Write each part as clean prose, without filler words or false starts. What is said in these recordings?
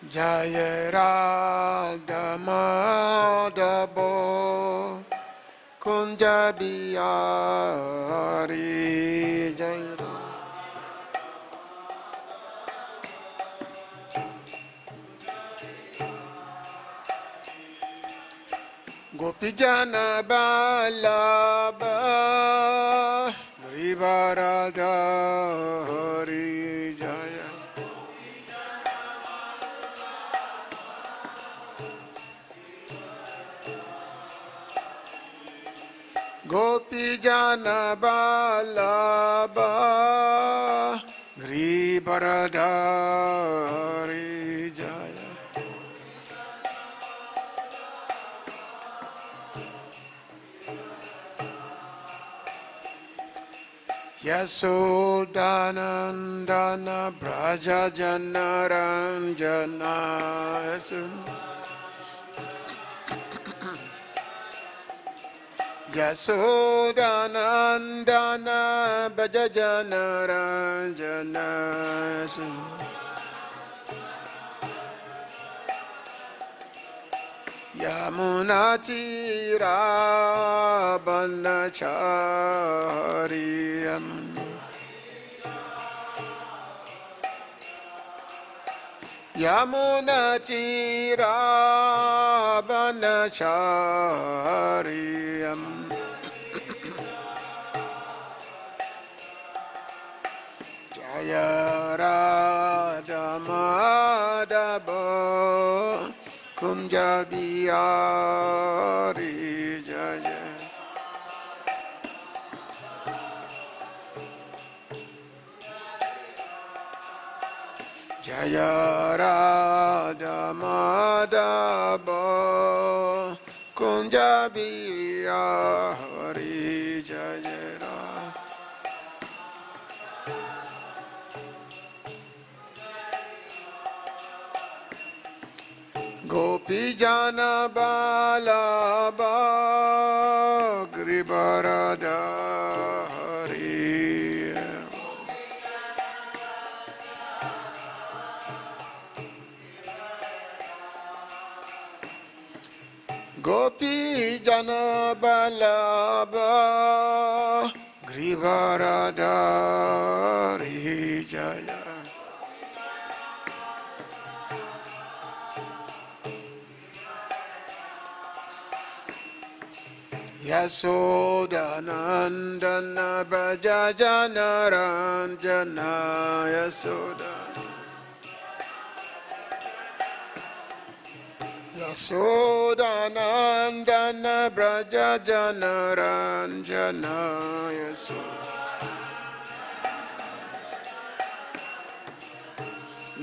Jaya Radha Madhava Kunja Bihari Jaya Gopijana Vallabha Giridhara Hari Jaya Gopijana Vallabha Giridhara Hari Jaya Yasodanandana Braja Janaranjana Yasodanandana Braja Janaranjana Yamunatira Banachari Yamunatira Banachari Jaya Radha Madhava Kunja Bihari Jaya Jaya Radha Madhava Kunja Bihari Jaya Gopijana Vallabha Giridhara Hari Gopijana Vallabha Giridhara Hari Jaya Yasodanandana Braja Janaranjana Yasodanandana Braja Janaranjana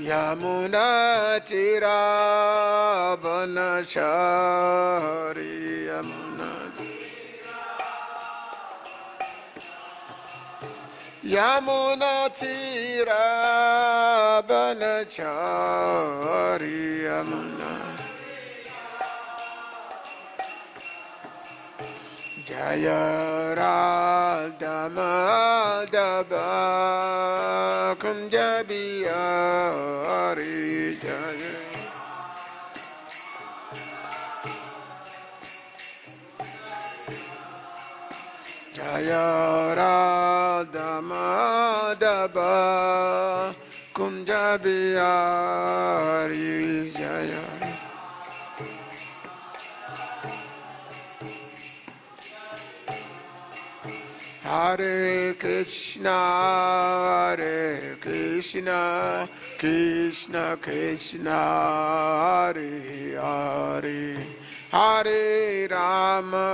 Yamunatira Banachari Yamunatira Banachari Yamuna Jaya Radha Madhava Kunja Bihari Jaya Jaya Radha Madhava Kunja Bihari Jaya Hare Krishna Krishna Krishna Hare Hare Hare Rama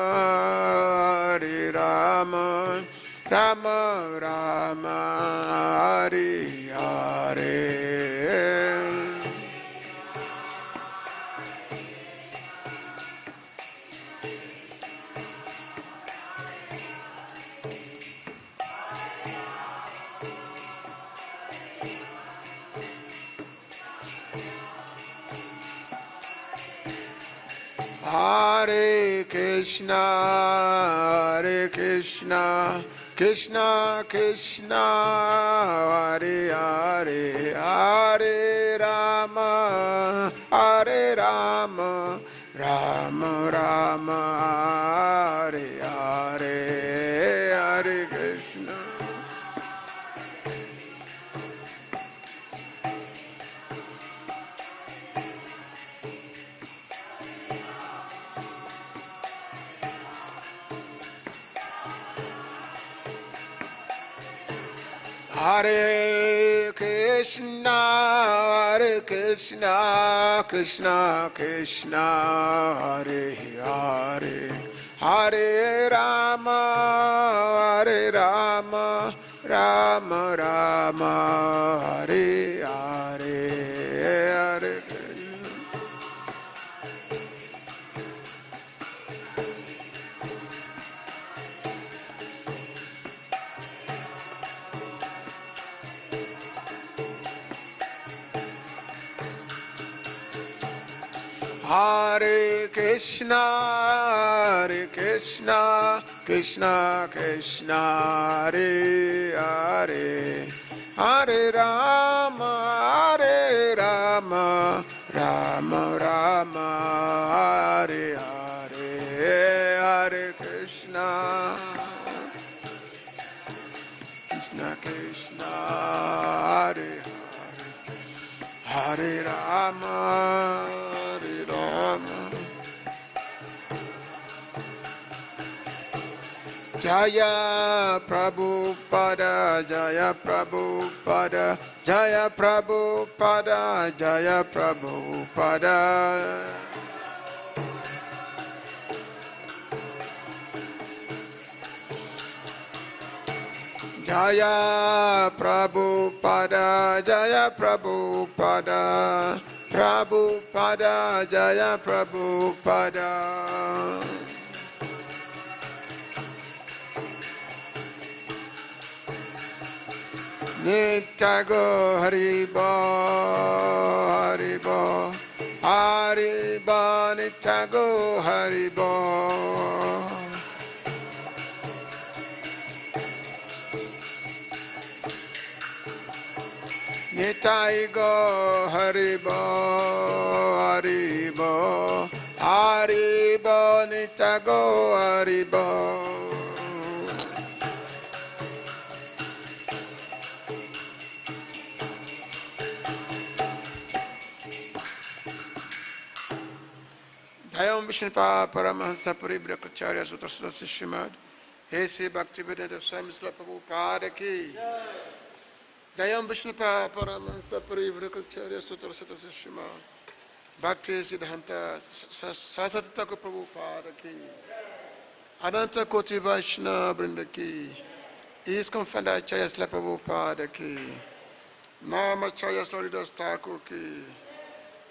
Rama Rama Hare Hare Hare Krishna Krishna Krishna Hare Hare Hare Rama Hare Rama Rama Rama Hare Hare Hare Krishna. Hare Krishna, Hare Krishna, Krishna Krishna, Hare Hare, Hare Rama, Hare Rama, Rama Rama, Hare Hare, Hare Krishna. Hare Krishna, Hare Krishna, Krishna Krishna, Hare Hare, Hare Rama, Hare Rama, Rama Rama, Hare Hare, Hare Krishna, Krishna Krishna, Hare Hare, Hare Rama, Hare Rama. Jaya Prabhupada, Jaya Prabhupada, Jaya Prabhupada, Jaya Prabhupada. Jaya Prabhupada, Jaya Prabhupada, Prabhupada, Jaya Prabhupada. Nityago Haribo, Haribo, Haribo, Nityago Haribo. Nityago Haribo, Haribo, Haribo, Nityago Haribo. Dayam Vishnapa Paramahansa Paribhrakacharya Sutra Sudasi Srimad Hesi Bhaktivedanta Swami Srila Prabhupada Ki. Dayam Vishnapa Paramahansa Paribhrakacharya Sutra Sudasi Srimad Bhakti Siddhanta Saraswati Thakur Prabhupada Ki. Ananta Koti Vaishnava Vrinda Ki. ISKCON Founder Acharya Srila Prabhupada Ki. Namacharya Srila Haridas Thakur Ki.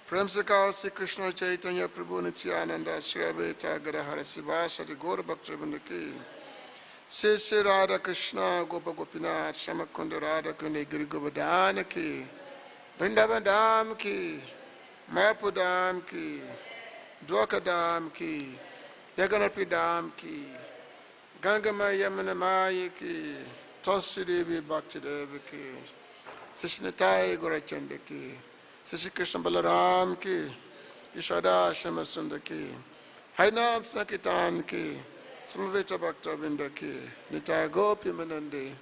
Prem se kao Sri Krishna Chaitanya Prabhu Nityananda Sri Advaita Gadadhara Sivasati Gaura Bhaktivinoda Ki. Sri Sri Radha Krishna Gopa Gopinath Shamakunda Radha Kuni Giri Govardhana Ki. Vrindavan Dham Ki. Mayapur Dham Ki. Dwarka Dham Ki. Jagannath Dham Ki. Gangama Yamuna Maya Ki. Tosi Devi Bhakti Devi Ki. Sishnatai Gorachanda Ki. Sri Krishna Balaram Ki, Ishwara Shama Sundar Ki, Harinam Sankirtan Ki, Samaveta Bhakta Vrinda Ki, Nitai Gopi Manande.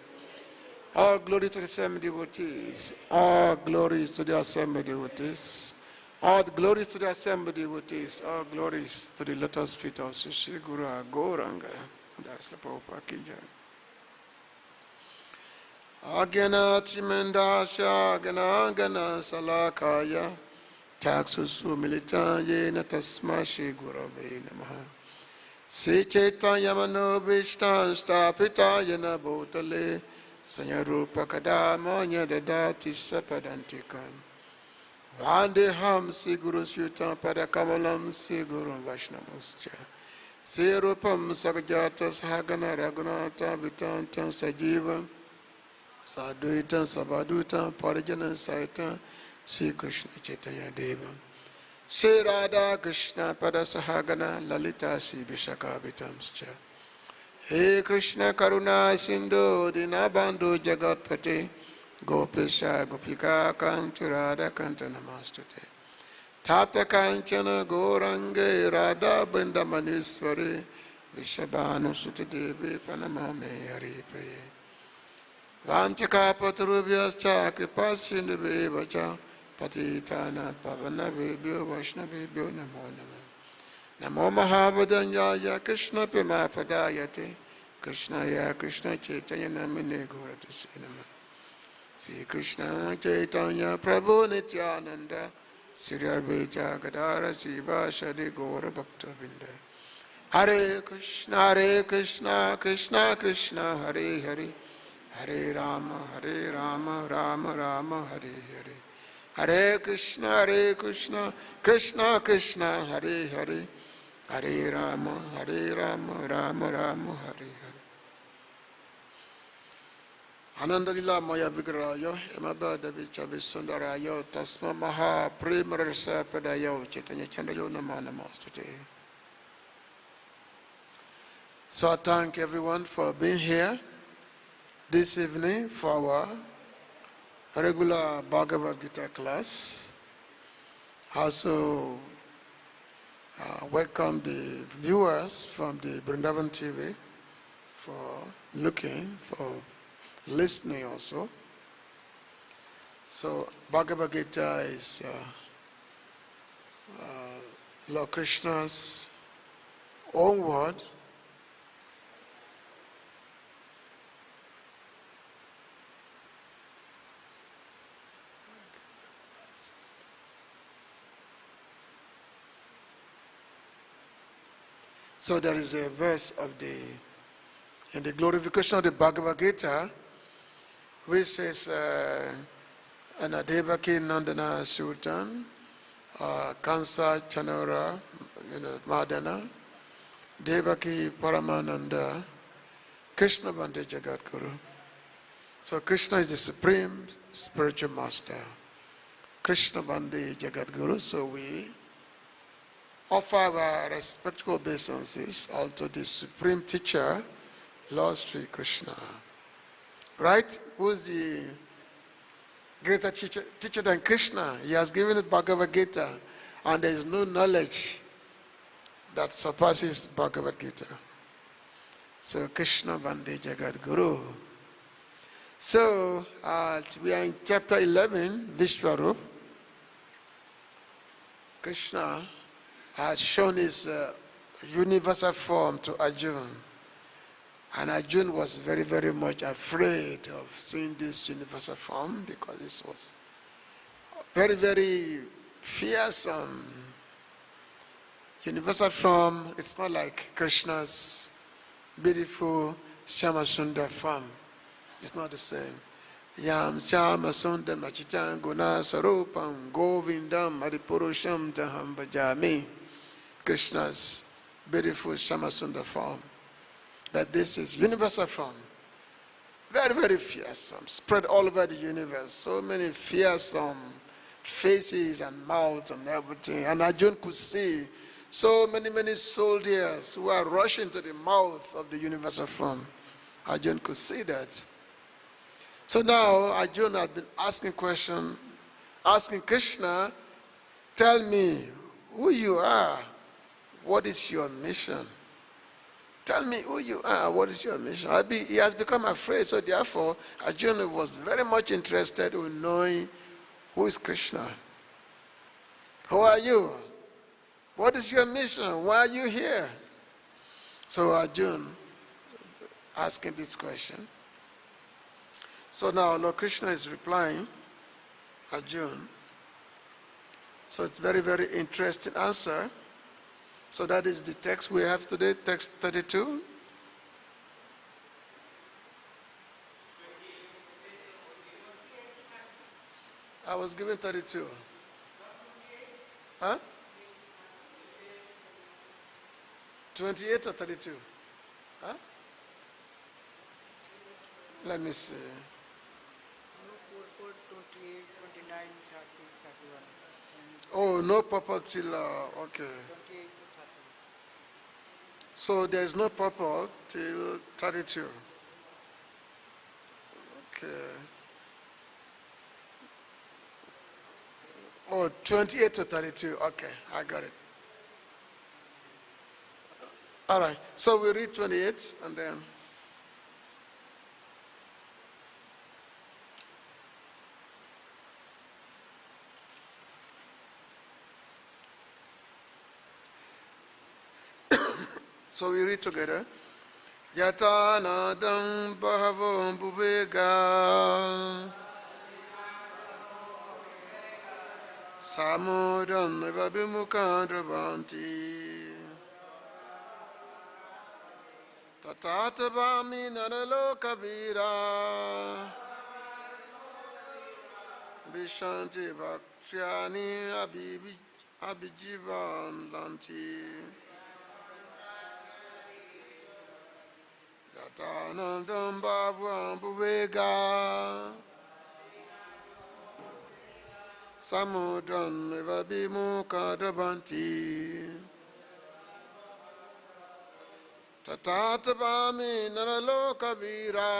All glory to the same devotees, all glories to the assembled devotees, all glories to the assembled devotees, all glories to the lotus feet of Sri Guru Gauranga. That's the Prabhupada Ki Jai. Agena Chimendasha Gana Salakaya Taksusu Militanye Natasma Shri Gurave Namaha Sri Chaitanya Manobishtan Stapita Yana Bhutale Sanyarupa Kadamanya Dadati Sapadantikam Vandeham Sri Guru Syutam Padakamalam Sri Guru Vaishnavascha Sri Rupam Sakajata Sahagana Raghunata Vitantam Sajivam Sadhuitam, Sabhadutam, Parijanam, Saitam, Sri Krishna Chaitanya Devam, Sri Radha Krishna Padasahagana, Lalita Sri Vishakhavitamscha, He Krishna Karuna Sindhu Dinabandhu Jagatpate Gopesha Gopika Kantu Radha Kanta Namastute Tapta Kanchana Gorange Radha Vrindavan Vishabhanu Sutadevi Panamame Hari Praye Vanchaka Patrubhyascha Kripasindubevacha Patitana Pavanavebhyo Vaishnavebhyo Namo Namo Namo Mahavadanyaya Krishna Prema Padayate Krishna Ya Krishna Chaitanya Namine Gaurati Sinama Sri Krishna Chaitanya Prabhu Nityananda Sri Advaita Gadara Siva Shadi Gaura Bhakta Vrinda Hare Krishna Krishna Krishna Hare Hare Hare Rama Rama Rama Hare Hare Hare Krishna Krishna Krishna Hare Hare Hare Rama Rama Rama Hare Hare Ananda Lila Maya Vigrayo Emabada Vichavi Sundarayo Tasma Maha Premarasa Padayo Chaitanya Chandayo Namana Mastute. So I thank everyone for being here this evening for our regular Bhagavad Gita class. Also welcome the viewers from the Vrindavan TV for listening also. So Bhagavad Gita is Lord Krishna's own word. So there is a verse in the glorification of the Bhagavad Gita, which says, Devaki Nandana Sultan, Kansa Chanora, Madana, Devaki Paramananda, Krishna Bande Jagat Guru. So Krishna is the supreme spiritual master. Krishna Bande Jagat Guru. So we offer our respectful obeisances unto the supreme teacher, Lord Sri Krishna. Right? Who is the greater teacher than Krishna? He has given it Bhagavad Gita, and there is no knowledge that surpasses Bhagavad Gita. So Krishna Bande Jagat Guru. So we are in chapter 11, Vishwara. Krishna has shown his universal form to Arjuna. And Arjuna was very, very much afraid of seeing this universal form because this was very, very fearsome. Universal form, it's not like Krishna's beautiful Shyamasundar form. It's not the same. Yam Shyamasundar Machitan Guna Sarupam Govindam Adipurusham Taham Bhajami. Krishna's beautiful Shyamasundar form. But this is universal form. Very, very fearsome. Spread all over the universe. So many fearsome faces and mouths and everything. And Arjuna could see so many, many soldiers who are rushing to the mouth of the universal form. Arjuna could see that. So now Arjuna had been asking Krishna, tell me who you are. What is your mission? Tell me who you are. What is your mission? He has become afraid. So therefore, Arjuna was very much interested in knowing who is Krishna. Who are you? What is your mission? Why are you here? So Arjuna asking this question. So now Lord Krishna is replying, Arjuna. So it's very, very interesting answer. So that is the text we have today, text 32. I was given 32. Huh? 28 or 32? Huh? Let me see. 28, 29, 30, 31. Oh, no purport till, okay. 28 to 30. So there is no purple till 32. Okay. Oh, 28 to 32. Okay, I got it. All right. So we read 28 and then. So we read together. Yathā nadīnāṁ bahavo mbu-vegāḥ samudram evābhimukhā dravanti tathā tavāmī nara-loka-vīrā viśanti vaktrāṇy abhivijvalanti yathā ambu-vegāḥ samudram evābhimukhā dravanti tathā tavāmī nara-loka-vīrā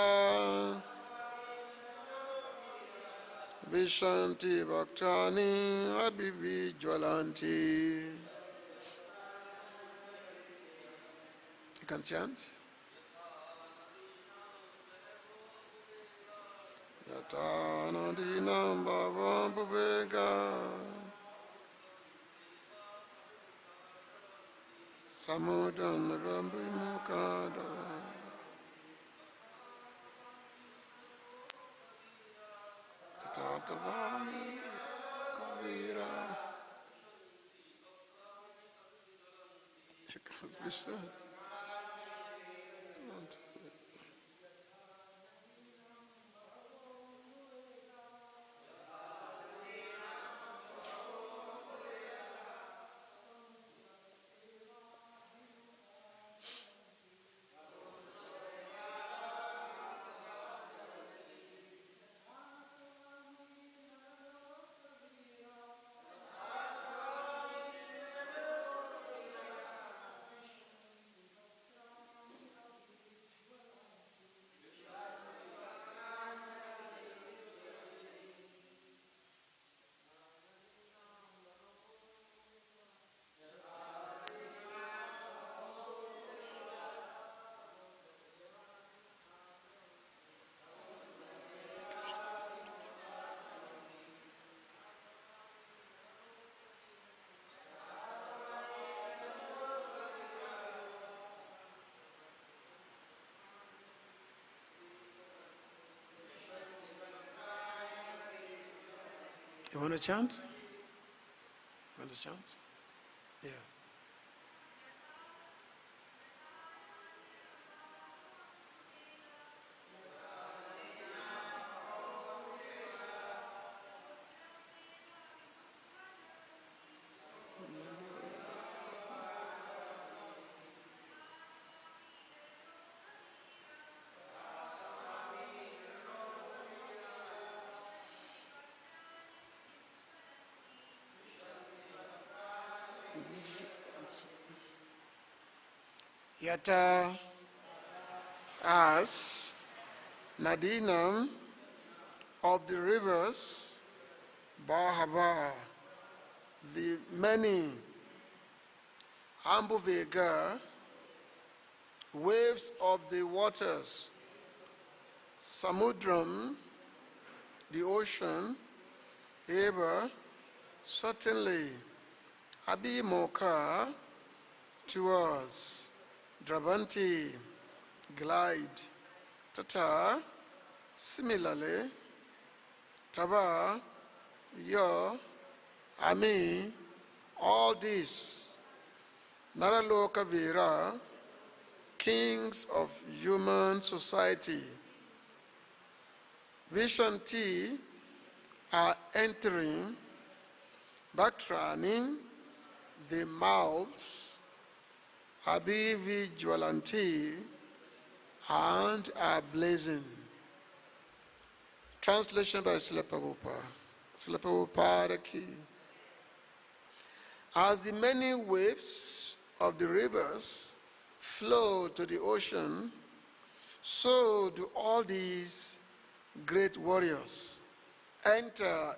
viśanti vaktrāṇi abhivijvalanti. You can chant. Yathā nadīnāṁ ambu-vegāḥ samudram evābhimukhā tathā tavāmī nara-loka-vīrā. Viśanti. You want to chant? You want to chant? Yeah. Yathā as nadīnāṁ of the rivers, bahavo, the many, ambu-vegāḥ, waves of the waters, samudram, the ocean, ever, certainly, abhivijvalanti, towards, dravanti, glide, tathā, similarly, tava, your, ami, all these, nara-loka-vīrā, kings of human society, viśanti, are entering, vaktrāṇy, the mouths, abhivijvalanti, and are blazing. Translation by Srila Prabhupada. Srila Prabhupada Ki. As the many waves of the rivers flow to the ocean, so do all these great warriors enter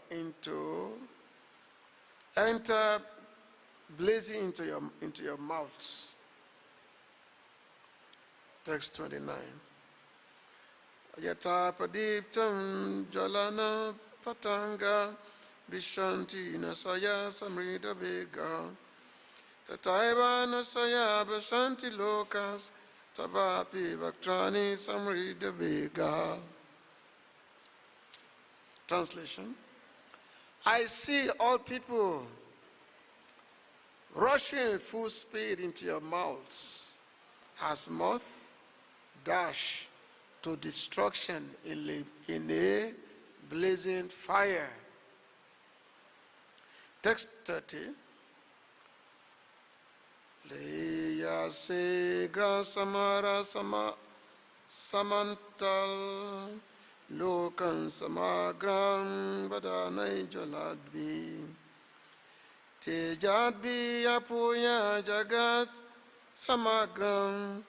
blazing into your mouths. Text 29. Yathā pradiptam jalana patanga viśanti nasaya samudram tathā nasaya viśanti lokas tavāpī vaktrāṇi samudram. Translation. I see all people rushing full speed into your mouths as moth dash to destruction in a blazing fire. Text 30. Leya se gra samara samantal lokan samagram badanai jaladvi tejadvi apuya jagat samagram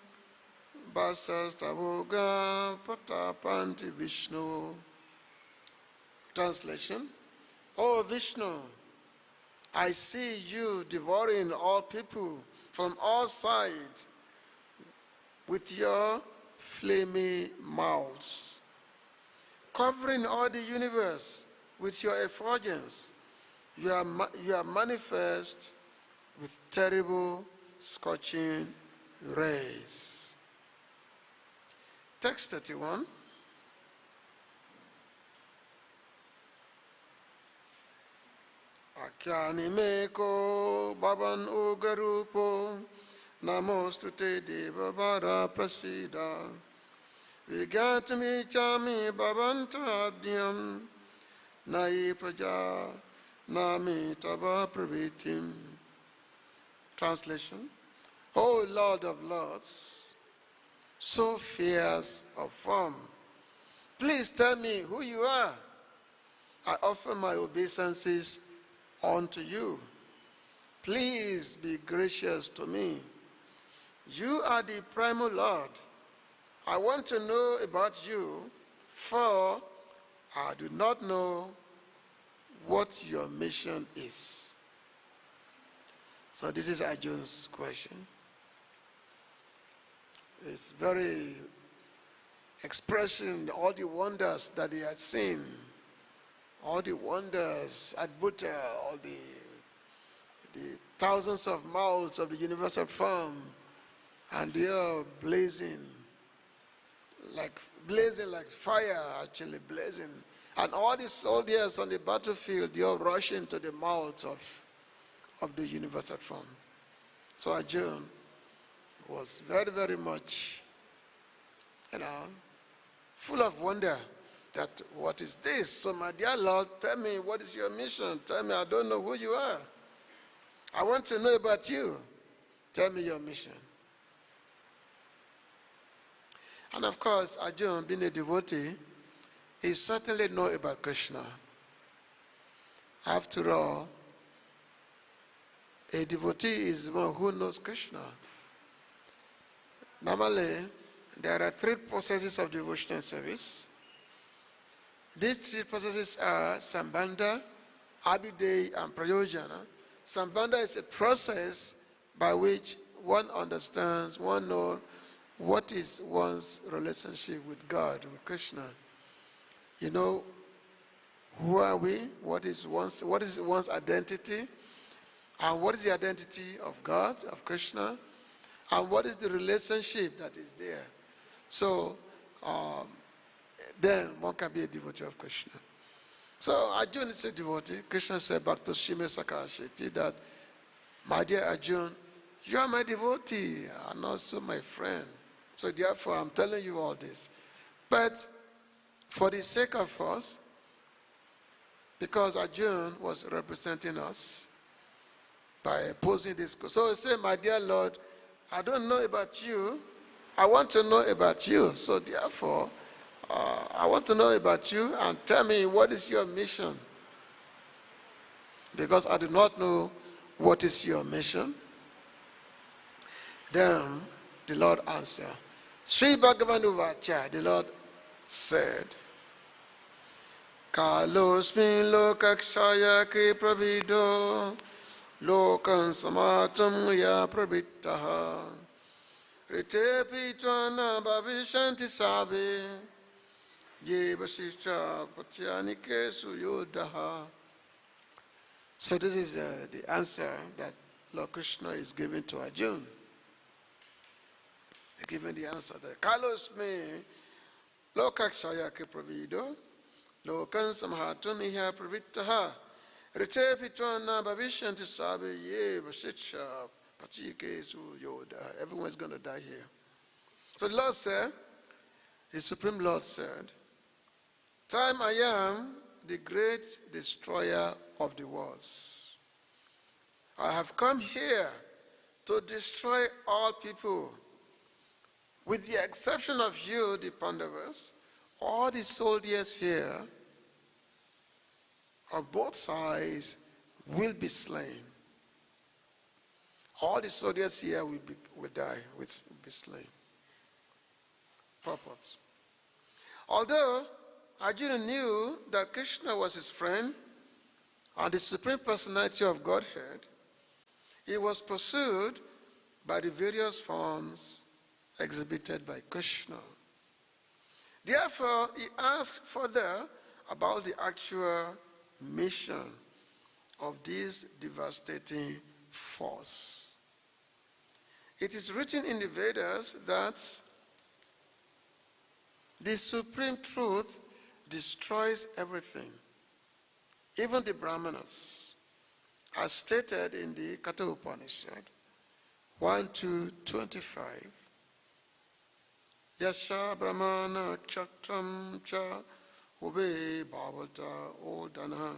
basas tavugram pratapanti Vishnu. Translation. O Vishnu, I see you devouring all people from all sides with your flaming mouths, covering all the universe with your effulgence. You are manifest with terrible scorching rays. Text 31. Akyani meko baban ugarupo namostute deva vara prasida vigatmi chami bhavantadyam nai praja nami tava pravitim. Translation. O Lord of Lords, so fierce of form, please tell me who you are. I offer my obeisances unto you. Please be gracious to me. You are the primal Lord. I want to know about you, for I do not know what your mission is. So this is Arjuna's question. It's very expressing all the wonders that he had seen, all the wonders at Buddha, all the thousands of mouths of the universal form, and they are blazing like fire, actually blazing. And all these soldiers on the battlefield, they are rushing to the mouths of the universal form. So Arjuna was very, very much, full of wonder that what is this? So my dear Lord, tell me, what is your mission? Tell me, I don't know who you are. I want to know about you. Tell me your mission. And of course, Arjuna, being a devotee, he certainly knows about Krishna. After all, a devotee is one who knows Krishna. Normally, there are 3 processes of devotional service. These 3 processes are Sambandha, Abhidheya, and Prayojana. Sambandha is a process by which one understands, one knows what is one's relationship with God, with Krishna. You know, who are we? What is one's identity? And what is the identity of God, of Krishna? And what is the relationship that is there? So, then one can be a devotee of Krishna. So Arjuna is a devotee. Krishna said back to Shime Sakashiti that, my dear Arjuna, you are my devotee and also my friend. So therefore I'm telling you all this. But for the sake of us, because Arjuna was representing us by posing this. So he said, my dear Lord, I don't know about you. I want to know about you. So therefore, I want to know about you and tell me what is your mission. Because I do not know what is your mission. Then the Lord answered. Sri Bhagavan Vacha, the Lord said, Kalosmi lokakshaya ki pravido lokan samudram ya pravittaha ritepi tvana viśanti sabe ye vasischa patyani kesu yodaha. So this is the answer that Lord Krishna is giving to Arjuna. He's giving the answer that Kalosmi lokakshaya ki pravido lokan samudram ya pravittaha ritepi tvana viśanti sabe ye vasischa patyani kesu yodaha. Everyone's going to die here. So the Lord said, the Supreme Lord said, time I am the great destroyer of the worlds. I have come here to destroy all people, with the exception of you, the Pandavas. All the soldiers here on both sides will be slain. All the soldiers here will die, will be slain. Purport. Although Arjuna knew that Krishna was his friend and the Supreme Personality of Godhead, he was pursued by the various forms exhibited by Krishna. Therefore, he asked further about the actual mission of this devastating force. It is written in the Vedas that the Supreme Truth destroys everything, even the Brahmanas, as stated in the Katha Upanishad 1-25. Yasha Brahmana Kshatram Cha Ube Bhavata Odana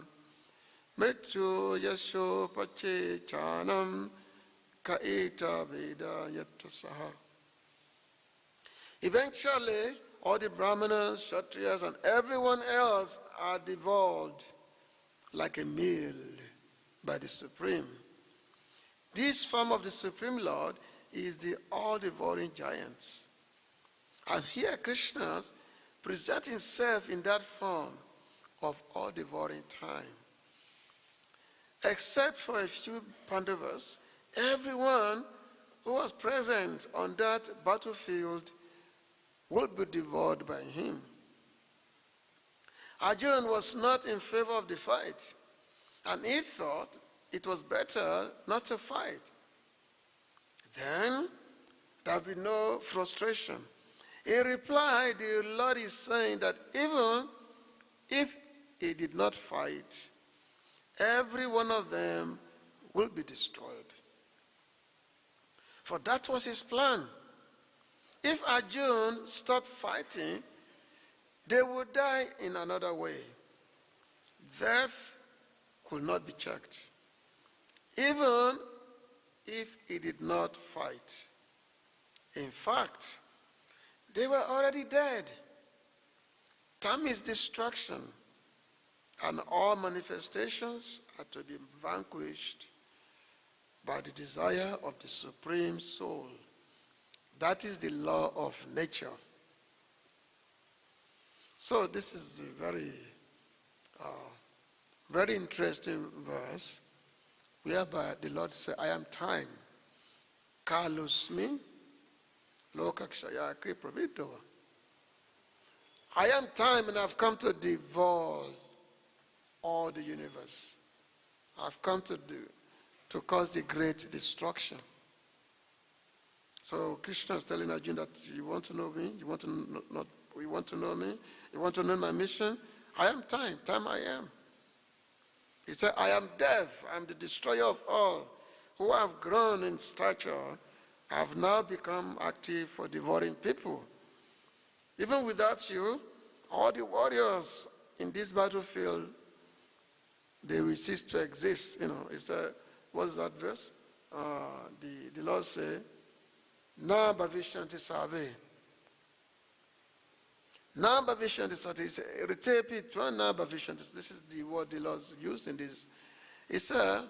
Mrityu Yasho Pache Chanam Kaita Veda Yattasaha. Eventually, all the Brahmanas, Kshatriyas, and everyone else are devoured like a meal by the Supreme. This form of the Supreme Lord is the all-devouring giant. And here Krishna presents himself in that form of all-devouring time. Except for a few Pandavas, everyone who was present on that battlefield will be devoured by him. Arjuna was not in favor of the fight, and he thought it was better not to fight. Then there will be no frustration. In reply, the Lord is saying that even if he did not fight, every one of them will be destroyed. For that was his plan. If Arjuna stopped fighting, they would die in another way. Death could not be checked, even if he did not fight. In fact, they were already dead. Time is destruction, and all manifestations are to be vanquished by the desire of the Supreme Soul. That is the law of nature. So this is a very interesting verse, whereby the Lord said, I am time. Kalosmi lokakshaya ki pravido. I am time, and I've come to devour all the universe. I've come to cause the great destruction. So Krishna is telling Arjuna that you want to know me, you want to know me, you want to know my mission. I am time, I am. He said, I am death, I am the destroyer of all. Who have grown in stature have now become active for devouring people. Even without you, all the warriors in this battlefield, they will cease to exist. What's that verse? The Lord said, viśanti sabe. Viśanti sabe. Repeat viśanti. This is the word the Lord used in this. He said,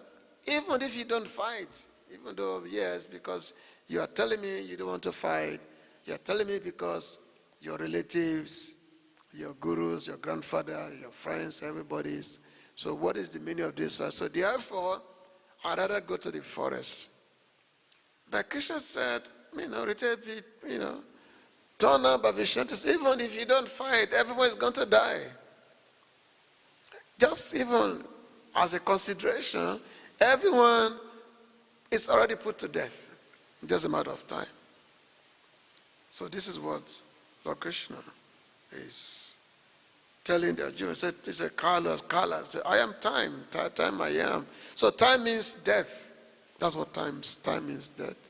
even if you don't fight, even though yes, because you are telling me you don't want to fight. You are telling me because your relatives, your gurus, your grandfather, your friends, everybody's. So what is the meaning of this? So therefore, I'd rather go to the forest. But Krishna said, turn up viśanti. Even if you don't fight, everyone is going to die. Just even as a consideration, everyone is already put to death. Just a matter of time. So this is what Lord Krishna is telling the Jews. He said, Kala. Said, I am time. Time I am. So time means death. That's what time means, death.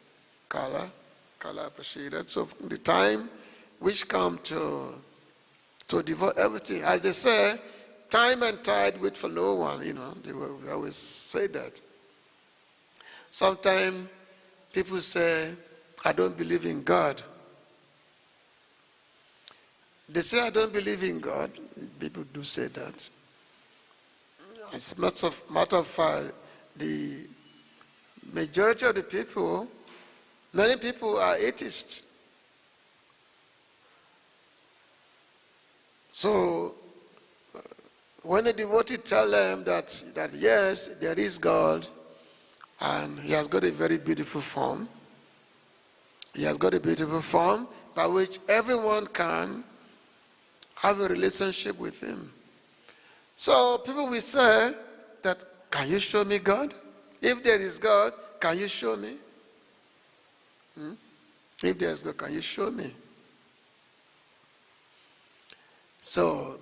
Kala appreciated. So the time which come to devote everything. As they say, time and tide wait for no one. We always say that. Sometimes people say, I don't believe in God. They say, I don't believe in God. People do say that. As a matter of fact, the majority of the people, many people are atheists. So, when a devotee tells them that yes, there is God, and he has got a very beautiful form, by which everyone can have a relationship with him. So people will say that, can you show me God? If there is God, can you show me? If there is God, can you show me? So,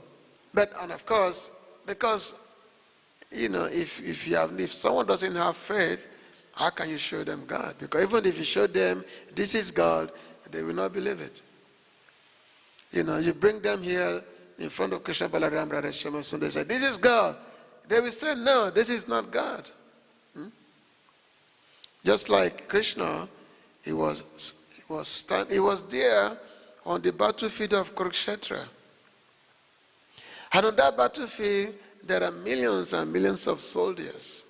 and of course, because, if someone doesn't have faith, how can you show them God? Because even if you show them this is God, they will not believe it. You bring them here in front of Krishna Balaram Radha Shama, so they say, this is God. They will say, no, this is not God. Just like Krishna, he was there on the battlefield of Kurukshetra. And on that battlefield, there are millions and millions of soldiers.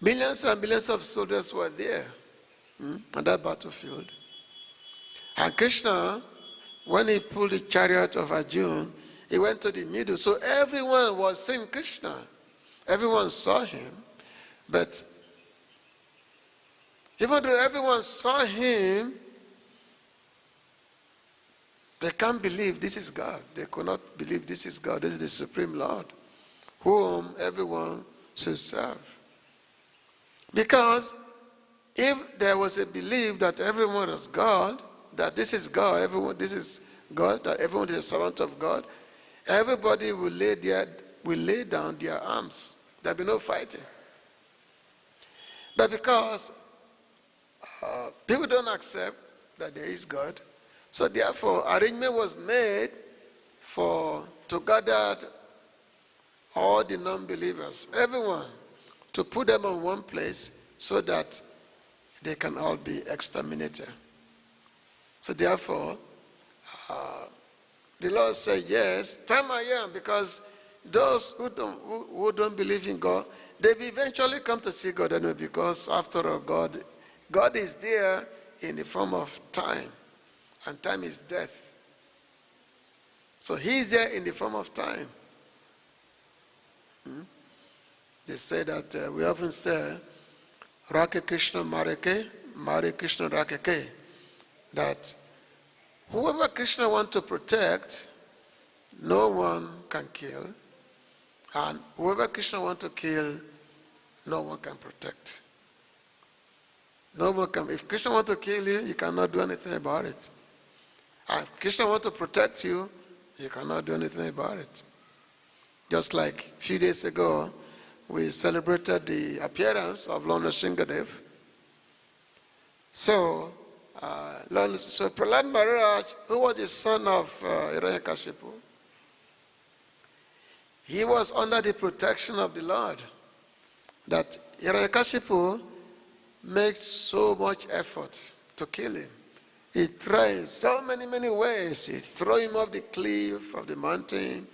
Millions and millions of soldiers were there on that battlefield. And Krishna, when he pulled the chariot of Arjuna, he went to the middle. So everyone was seeing Krishna. Everyone saw him. But even though everyone saw him, they can't believe this is God. They could not believe this is God. This is the Supreme Lord, whom everyone should serve. Because if there was a belief that everyone is God, that this is God, this is God, that everyone is a servant of God, everybody will lay down their arms. There will be no fighting. But because people don't accept that there is God, so therefore arrangement was made to gather all the non-believers, everyone, to put them on one place so that they can all be exterminated. So therefore, the Lord said, yes, time I am, because those who don't believe in God, they will eventually come to see God anyway, because after all, God is there in the form of time, and time is death. So he is there in the form of time. They say that, we often say, Rake Krishna Mareke, Mare Krishna Rakeke, that whoever Krishna wants to protect, no one can kill. And whoever Krishna wants to kill, no one can protect. No one can. If Krishna wants to kill you, you cannot do anything about it. And if Krishna wants to protect you, you cannot do anything about it. Just like a few days ago, we celebrated the appearance of Lord Nrsimhadev. So Prahlad Maharaj, who was the son of Hiranyakashipu, he was under the protection of the Lord. That Hiranyakashipu makes so much effort to kill him. He tried so many ways. He threw him off the cliff of the mountain.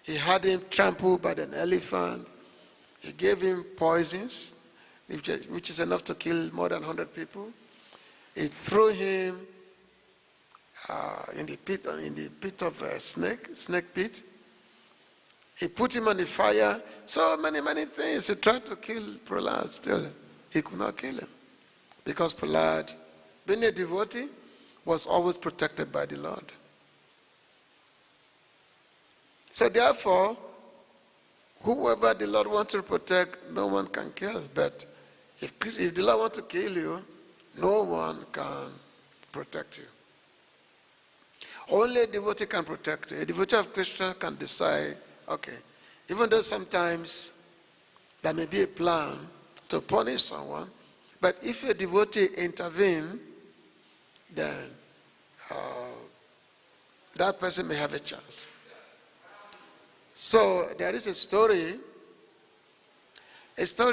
He had him trampled by an elephant. He gave him poisons, which is enough to kill more than 100 people. He threw him in the pit of a snake pit. He put him on the fire. So many things. He tried to kill Prahlad. Still, he could not kill him. Because Prahlad, being a devotee, was always protected by the Lord. So therefore, whoever the Lord wants to protect, no one can kill. But if the Lord wants to kill you, no one can protect you. Only a devotee can protect you. A devotee of Krishna can decide, okay, even though sometimes there may be a plan to punish someone, but if a devotee intervenes, then that person may have a chance. So there is a story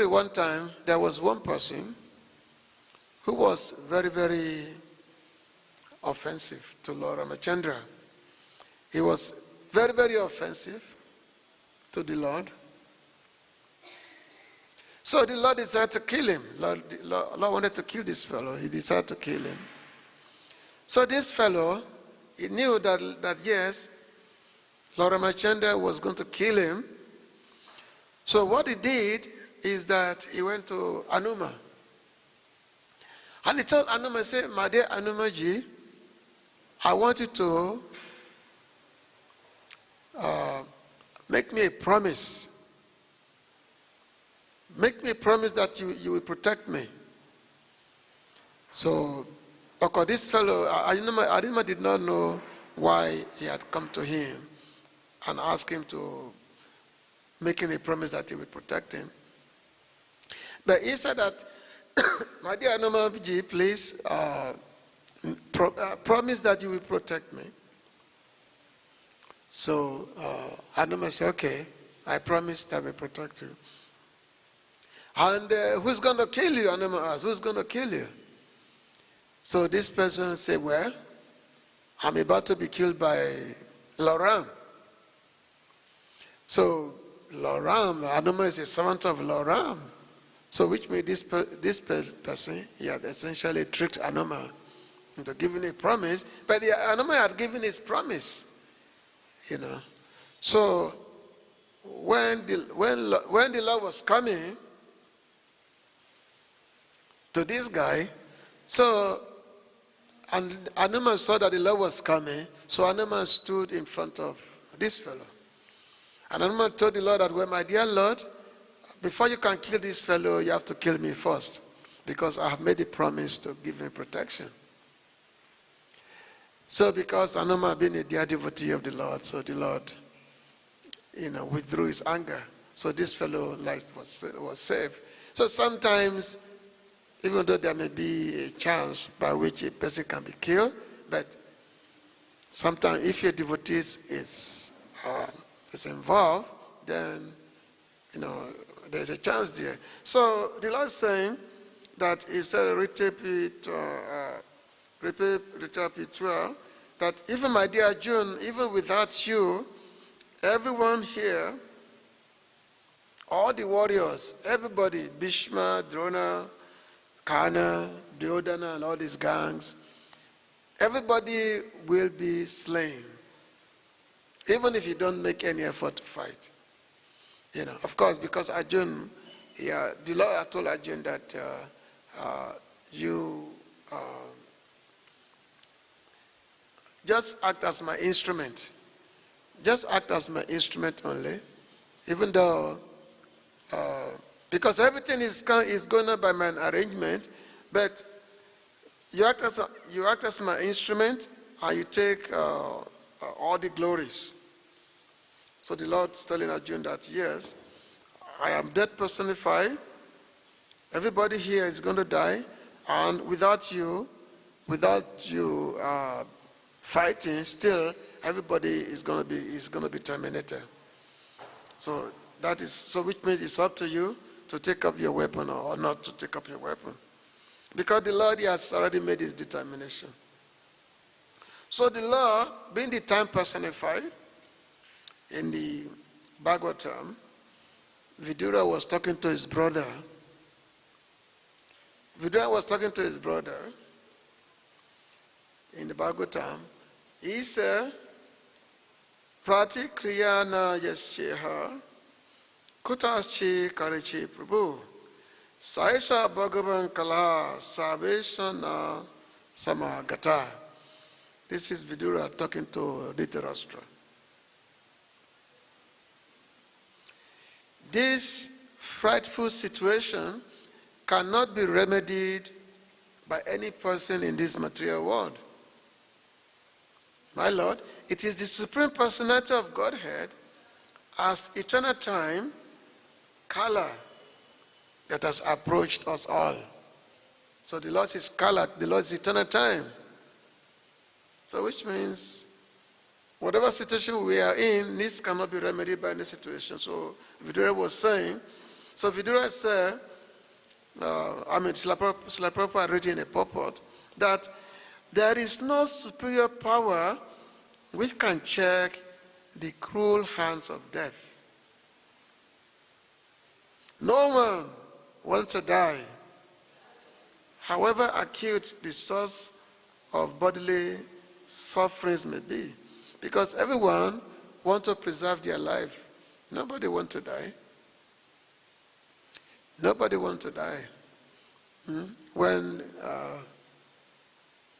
one time. There was one person who was very, very offensive to Lord Ramachandra. He was very, very offensive to the Lord. So the Lord decided to kill him. Lord wanted to kill this fellow. He decided to kill him. So this fellow, he knew that yes, Lord Ramachandra was going to kill him. So what he did is that he went to Anuma. And he told Anuma, he said, my dear Anumaji, I want you to make me a promise. Make me a promise that you will protect me. So, because this fellow, Anuma did not know why he had come to him and asked him to make him a promise that he would protect him. But he said that, my dear Anumaji, please promise that you will protect me. So Anuma said, okay, I promise that I will protect you. And who's going to kill you? Anuma asked, who's going to kill you? So this person said, well, I'm about to be killed by Loram. So Loram, Anuma is a servant of Loram. So which made this person, he had essentially tricked Anuma into giving a promise, but Anuma had given his promise, you know. So when the Lord was coming to this guy, so and Anuma saw that the Lord was coming, so Anuma stood in front of this fellow. And Anuma told the Lord that, well, my dear Lord, before you can kill this fellow, you have to kill me first, because I have made a promise to give him protection. So because Anuma being a dear devotee of the Lord, so the Lord, withdrew his anger. So this fellow life was saved. So sometimes, even though there may be a chance by which a person can be killed, but sometimes if your devotee is involved, then there's a chance there. So the Lord is saying that he said, that even my dear June, even without you, everyone here, all the warriors, everybody, Bhishma, Drona, Karna, Duryodhana, and all these gangs, everybody will be slain, even if you don't make any effort to fight. Of course, because Arjun, the Lord had told Arjun that you just act as my instrument. Just act as my instrument only, even though, because everything is going on by my arrangement, but you act as my instrument, and you take all the glories. So the Lord is telling Arjun that, yes, I am death personified. Everybody here is going to die, and without you fighting, still everybody is going to be terminated. So which means it's up to you to take up your weapon or not to take up your weapon, because the Lord has already made his determination. So the Lord, being the time personified, in the Bhagavatam, Vidura was talking to his brother Vidura was talking to his brother in the Bhagavatam. He said, Prati kriyana yasyeha kutaschi karichi prabhu saisha bhagavan kala saveshana samagata. This is Vidura talking to Dhritarashtra. This frightful situation cannot be remedied by any person in this material world. My Lord, it is the Supreme Personality of Godhead as eternal time, Kala, that has approached us all. So the Lord is Kala, the Lord is eternal time. So which means whatever situation we are in, this cannot be remedied by any situation. So Vidura was saying, so Vidura said, Srila Prabhupada had written in a purport that there is no superior power which can check the cruel hands of death. No one wants to die, however acute the source of bodily sufferings may be, because everyone wants to preserve their life. Nobody wants to die. Nobody wants to die. When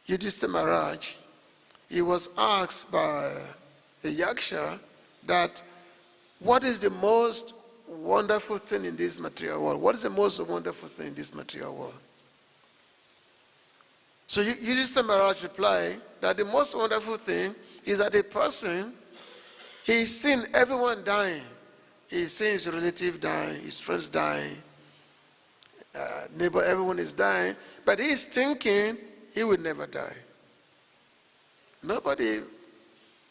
Yudhishthira Maharaj, he was asked by a yaksha that what is the most wonderful thing in this material world? What is the most wonderful thing in this material world? So Yudhishthira Maharaj replied that the most wonderful thing is that a person, he's seen everyone dying. He's seen his relative dying, his friends dying, neighbor, everyone is dying, but he's thinking he will never die. Nobody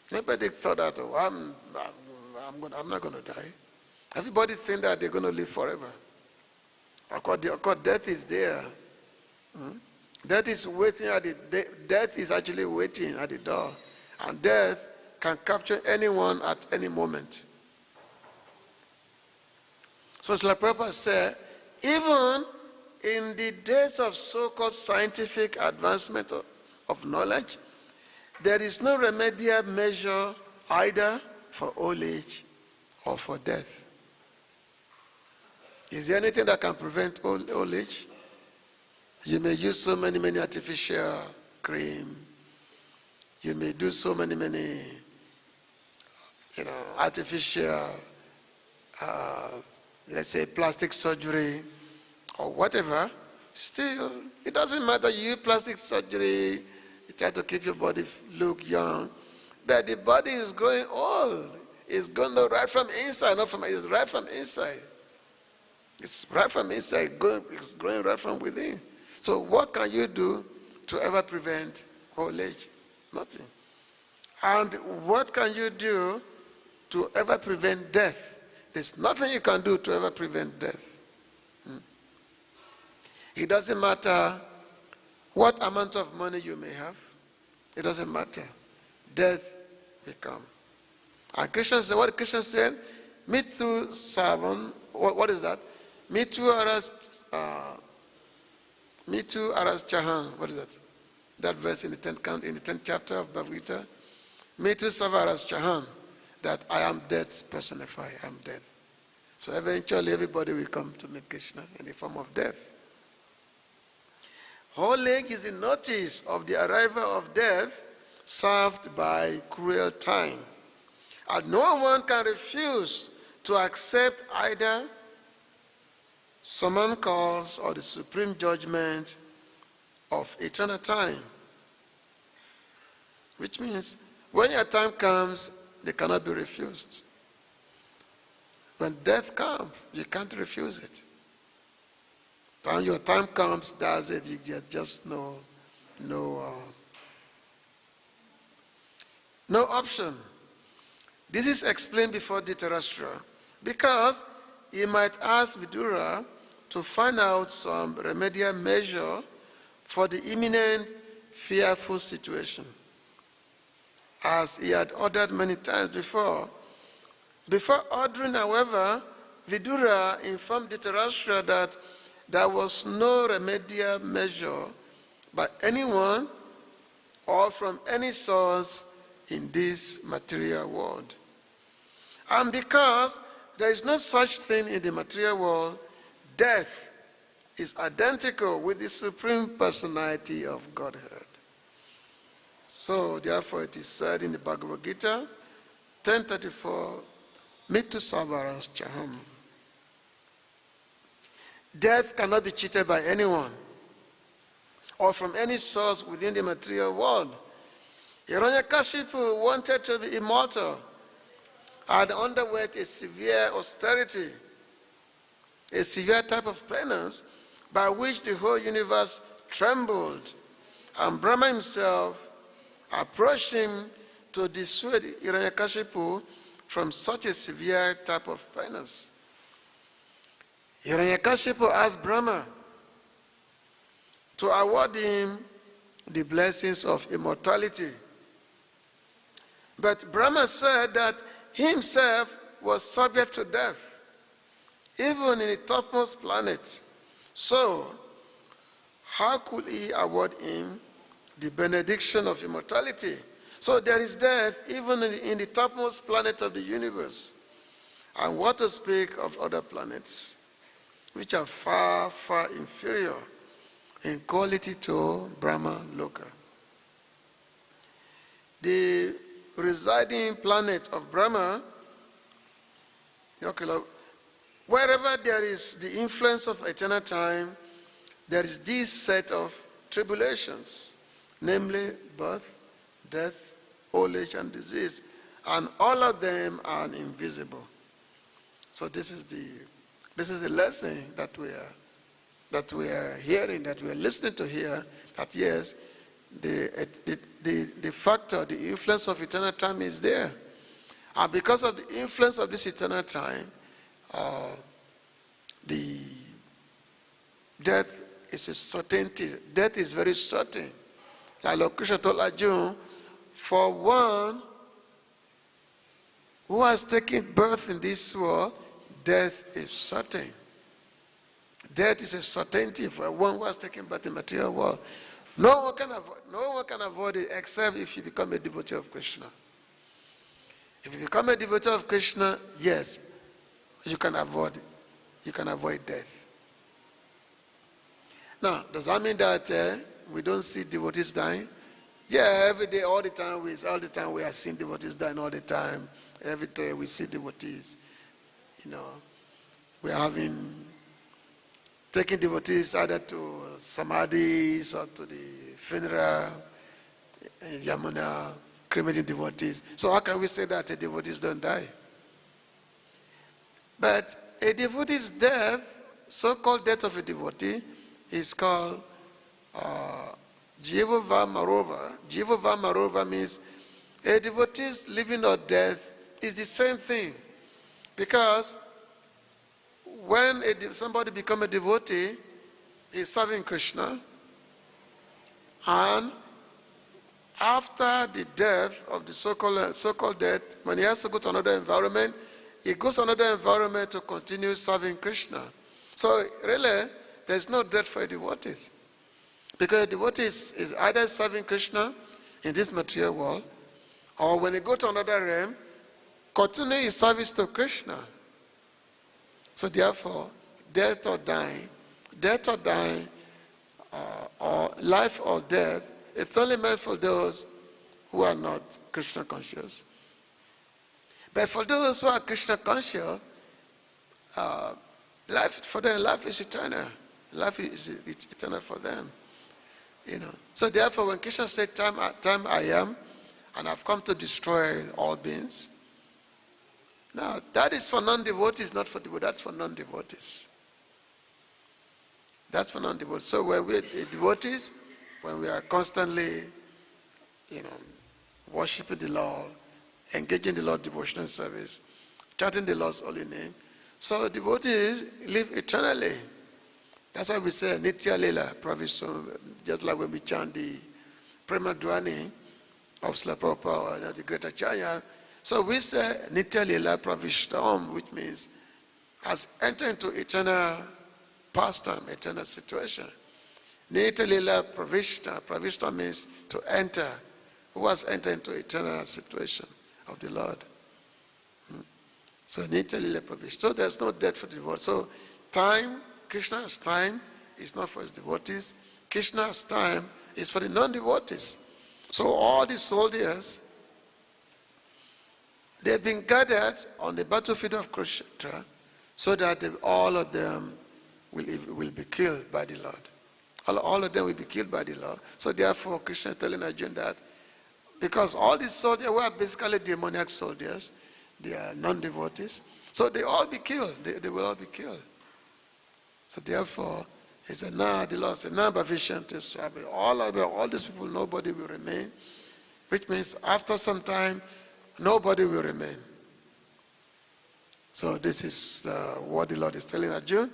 thought that, oh, I'm not going to die. Everybody think that they're going to live forever. Of course, death is there. Death is waiting death is actually waiting at the door. And death can capture anyone at any moment. So Srila Prabhupada said, even in the days of so-called scientific advancement of knowledge, there is no remedial measure either for old age or for death. Is there anything that can prevent old age? You may use so many artificial cream. You may do so many artificial, let's say plastic surgery or whatever. Still, it doesn't matter. You use plastic surgery, you try to keep your body look young, but the body is growing old. It's going right from inside, not from it's right from inside. It's right from inside, it's growing right from within. So what can you do to ever prevent old age? Nothing. And what can you do to ever prevent death? There's nothing you can do to ever prevent death. It doesn't matter what amount of money you may have. It doesn't matter. Death will come. And Krishna said, what Krishna said, Mithu Savan, what is that? Mithu Aras Chahan, what is that? That verse in the 10th chapter of Bhagavad Gita. Mithu Savaras Chahan, that I am death personified, I am death. So eventually everybody will come to meet Krishna in the form of death. Whole age is the notice of the arrival of death served by cruel time. And no one can refuse to accept either summon calls or the supreme judgment of eternal time. Which means when your time comes, they cannot be refused. When death comes, you can't refuse it. When your time comes, that's it. You just no option. This is explained before Dhritarashtra because he might ask Vidura to find out some remedial measure for the imminent fearful situation, as he had ordered many times before. Before ordering, however, Vidura informed Dhritarashtra that there was no remedial measure by anyone or from any source in this material world. And because there is no such thing in the material world, death is identical with the Supreme Personality of Godhead. So, therefore, it is said in the Bhagavad Gita, 10:34, Mitu Savaras Chaham. Death cannot be cheated by anyone or from any source within the material world. Hiranyakashipu wanted to be immortal, had underwent a severe austerity, a severe type of penance by which the whole universe trembled, and Brahma himself approached him to dissuade Hiranyakashipu from such a severe type of penance. Hiranyakashipu asked Brahma to award him the blessings of immortality. But Brahma said that he himself was subject to death, even in the topmost planet. So, how could he award him the benediction of immortality? So there is death even in the topmost planet of the universe. And what to speak of other planets, which are far, far inferior in quality to Brahma Loka. The residing planet of Brahma, wherever there is the influence of eternal time, there is this set of tribulations, namely birth, death, old age, and disease, and all of them are invisible. So this is the lesson that we are hearing, that we are listening to here, that yes, the factor, the influence of eternal time is there. And because of the influence of this eternal time, the death is a certainty. Death is very certain. Like Lord Krishna told Arjuna, for one who has taken birth in this world, death is certain. Death is a certainty for one who has taken birth in the material world. No one can avoid it except if you become a devotee of Krishna. If you become a devotee of Krishna, yes, you can avoid death. Now, does that mean that we don't see devotees dying? Yeah, every day, all the time we are seeing devotees dying all the time. Every day we see devotees. We are taking devotees either to samadhis or to the funeral, Yamuna, cremating devotees. So how can we say that the devotees don't die? But a devotee's death, so-called death of a devotee, is called Jivavāmarova. Jivavāmarova means a devotee's living or death is the same thing. Because when somebody becomes a devotee, he's serving Krishna, and after the death of the so-called death, when he has to go to another environment, he goes to another environment to continue serving Krishna. So really, there's no death for a devotee. Because a devotee is either serving Krishna in this material world, or when he goes to another realm, continue his service to Krishna. So therefore, death or dying, or life or death, it's only meant for those who are not Krishna conscious. But for those who are Krishna conscious, life for them, life is eternal. Life is eternal for them. So therefore, when Krishna said, "Time I am, and I've come to destroy all beings," now that is for non-devotees, not for devotees. That's for non-devotees. That's for non-devotees. So when we are devotees, when we are constantly, worshiping the Lord, engaging the Lord devotional service, chanting the Lord's holy name, so devotees live eternally. That's why we say Nitya Lila Praviswam, just like when we chant the Premadhrani of Srila Prabhupada, the great Acharya. So we say Nitya Lila Pravishtam, which means has entered into eternal past time, eternal situation. Nita-lila pravishta. Pravishta means to enter. Who has entered into eternal situation of the Lord? So nita-lila pravishta. So there's no death for the devotee. So time, Krishna's time is not for his devotees. Krishna's time is for the non-devotees. So all the soldiers, they've been gathered on the battlefield of Kurukshetra so that all of them will be killed by the Lord. All of them will be killed by the Lord. So therefore, Krishna is telling Arjuna that because all these soldiers who are basically demoniac soldiers, they are non-devotees, so they all be killed. They will all be killed. So therefore, he said, now the Lord said, now viśanti all these people, nobody will remain, which means after some time, nobody will remain. So this is what the Lord is telling Arjuna.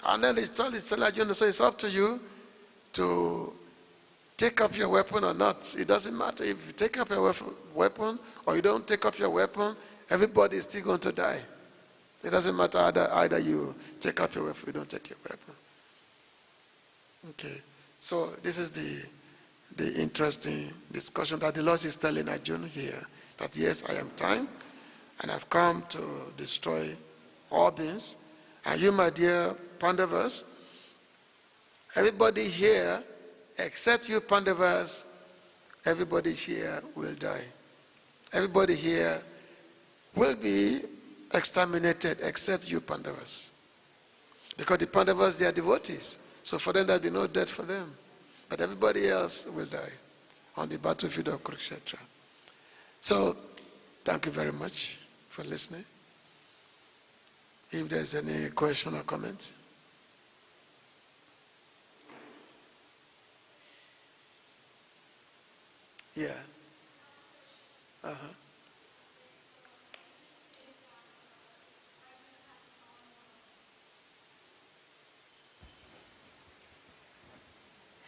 And then he's telling Arjuna, so it's up to you to take up your weapon or not. It doesn't matter if you take up your weapon or you don't take up your weapon, everybody is still going to die. It doesn't matter either you take up your weapon or you don't take your weapon. Okay, so this is the interesting discussion that the Lord is telling Arjuna here, that yes, I am time, and I've come to destroy all beings. And you, my dear Pandavas, everybody here, except you Pandavas, everybody here will die. Everybody here will be exterminated except you Pandavas. Because the Pandavas, they are devotees. So for them, there will be no death for them. But everybody else will die on the battlefield of Kurukshetra. So, thank you very much for listening. If there's any question or comment. Yeah.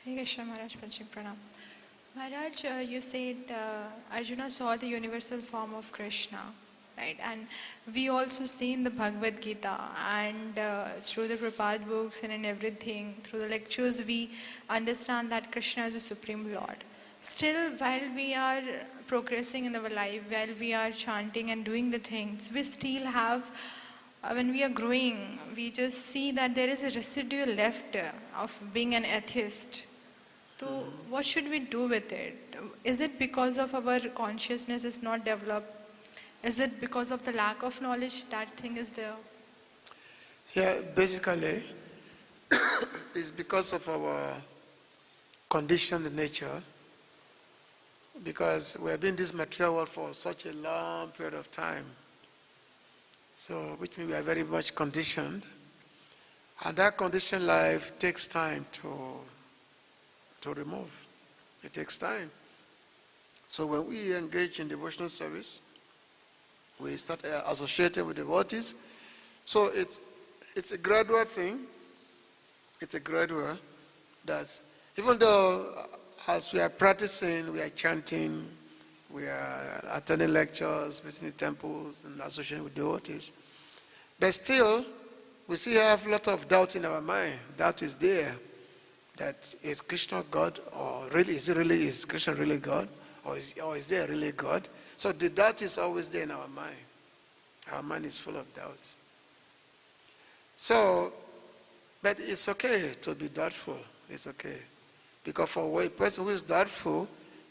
Hare Krishna Maharaj, Panchik Pranam. Maharaj, you said Arjuna saw the universal form of Krishna, right? And we also see in the Bhagavad Gita and through the Prabhupada books and in everything, through the lectures, we understand that Krishna is the Supreme Lord. Still, while we are progressing in our life, while we are chanting and doing the things, we still have, when we are growing, we just see that there is a residue left of being an atheist. So what should we do with it? Is it because of our consciousness is not developed? Is it because of the lack of knowledge that thing is there? Yeah, basically, it's because of our conditioned nature. Because we have been in this material world for such a long period of time. So, which means we are very much conditioned. And that conditioned life takes time to remove. It takes time. So when we engage in devotional service, we start associating with devotees. So it's a gradual thing. It's a gradual that even though as we are practicing, we are chanting, we are attending lectures, visiting temples, and associating with devotees, but still, we still have a lot of doubt in our mind. Doubt is there. That is Krishna God, or really is Krishna really God, or is there really God? So the doubt is always there in our mind. Our mind is full of doubts. So, but it's okay to be doubtful. It's okay, because for a person who is doubtful,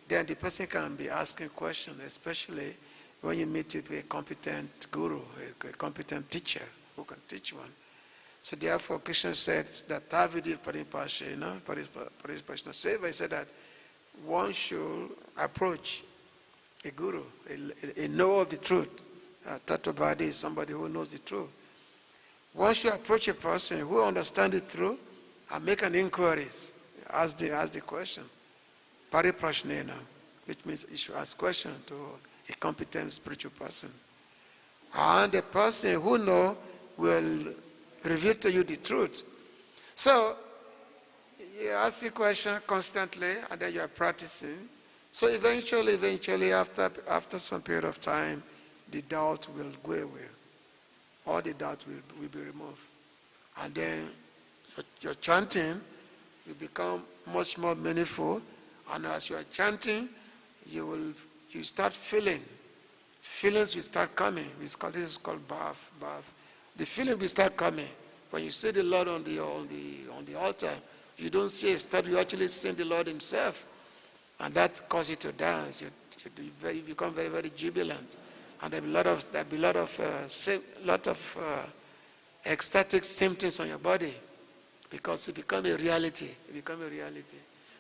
then the person can be asking questions, especially when you meet with a competent guru, a competent teacher who can teach one. So therefore, Krishna said that Tavidi Paripashena, Paripashena Seva, he said that one should approach a guru, a knower of the truth. Tathā is somebody who knows the truth. One should approach a person who understands the truth and make an inquiries, ask the question. Paripashnena, which means you should ask question to a competent spiritual person. And the person who knows will reveal to you the truth. So you ask the question constantly, and then you are practicing. So eventually, after some period of time, the doubt will go away. All the doubt will be removed. And then your chanting, you become much more meaningful. And as you are chanting, you start feeling. Feelings will start coming. This is called bahavaḥ. The feeling will start coming. When you see the Lord on the altar, you don't see a statue, you actually see the Lord himself. And that causes you to dance. You become very, very jubilant. And there'll be a lot of ecstatic symptoms on your body, because it becomes a reality.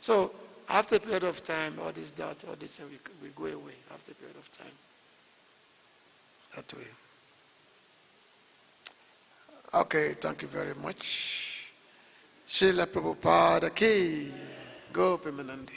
So after a period of time, all this doubt, all this will go away after a period of time. That way. Okay, thank you very much. Srila Prabhupada ki Gopimanandi.